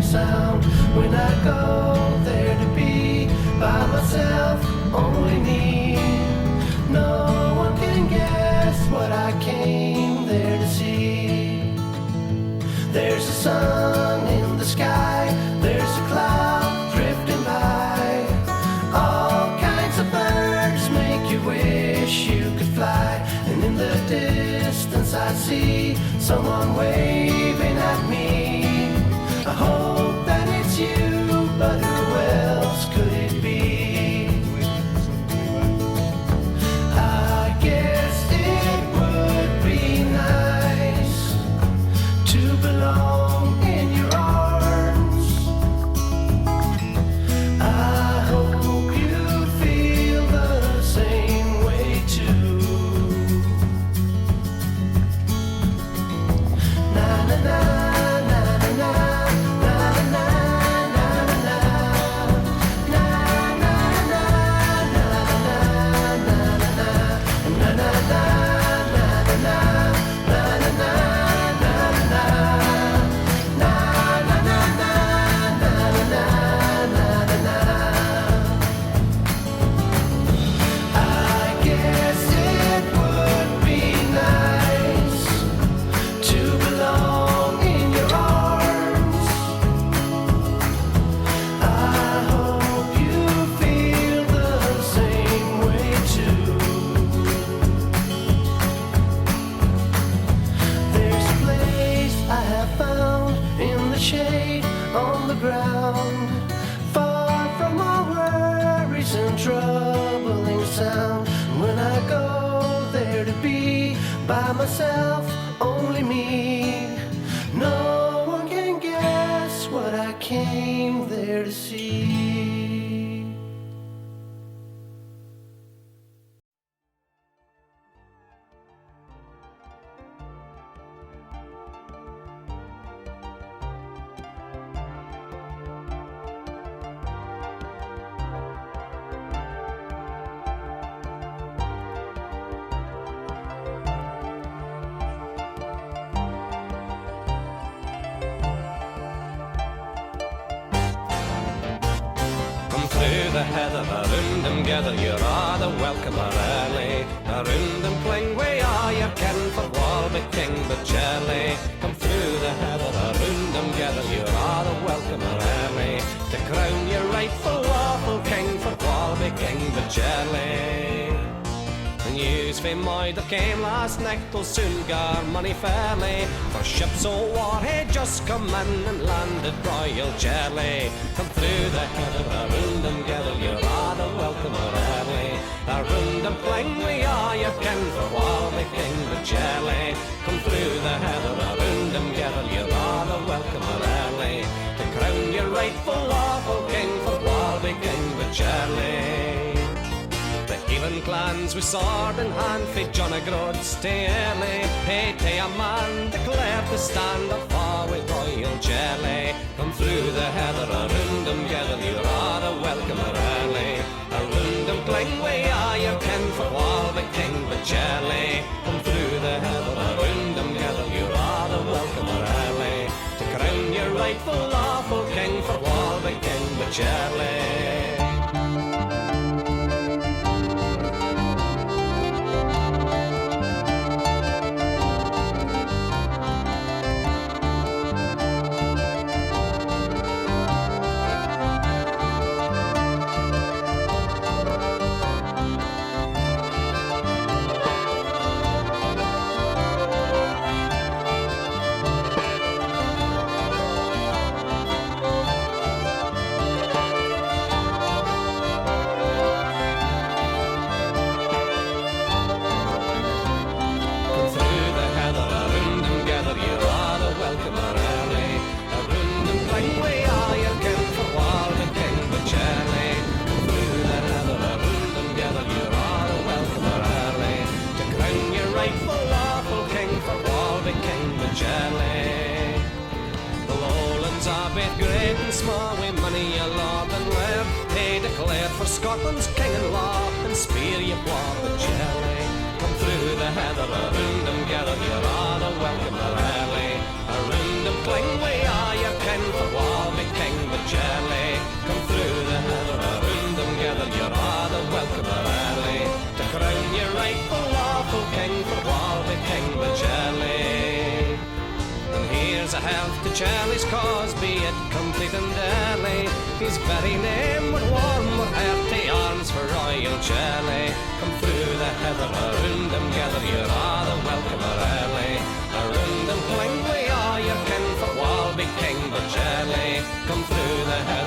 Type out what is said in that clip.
sound when I go there to be by myself, only me. No one can guess what I came there to see. There's a sun in the sky, there's a cloud drifting by. All kinds of birds make you wish you could fly. And in the distance I see someone waving at me. I hope that it's you, but who else could it be? I guess it would be nice to belong in your arms. I hope you feel the same way too. Na na na. Shade on the ground, far from all worries and troubling sound. When I go there to be by myself, only me. No one can guess what I came there to see. Through the heather, around them gather, you're all the welcome early. Around them cling, we are your kin for Walby King, but Charlie. Come through the heather, around them gather, you're all the welcome early. To crown your rightful lawful king for Walby King, but Charlie. The news from Moida came last night, will soon gar money fairly. For ships o' war had just come in and landed Royal Charlie. Come through the heather, around them gather, you're all the welcome early. Around them cling, we are your kin for Walby King, but Charlie. Come through the heather, around them gather, you're all the welcome early. To crown your rightful lawful king for Walby King, but Charlie. Even clans with sword in hand for John O'Grod stay early. Hey, tay a man declared to stand up for with Royal Charlie. Come through the heather, around them gather, you're all the welcome early. Around them cling, we are your kin for Walby King, but Charlie. Come through the heather, around them gather, you're all the welcome early. To crown your rightful lawful king for Walby King, but Charlie. The Lowlands are both great and small, with money a lord and laird. They declared for Scotland's king and law, and spear you war the Charlie. Come through the heather, around them gather, you're all a welcome early. Around them cling, we are your kin for Walby a health to Charlie's cause, be it complete and early. His very name would warm with hearty arms for Royal Charlie. Come through the heather, around them gather, you're all the welcomer early. Around them cling we are, your kin for Walby King, but Charlie, come through the heather.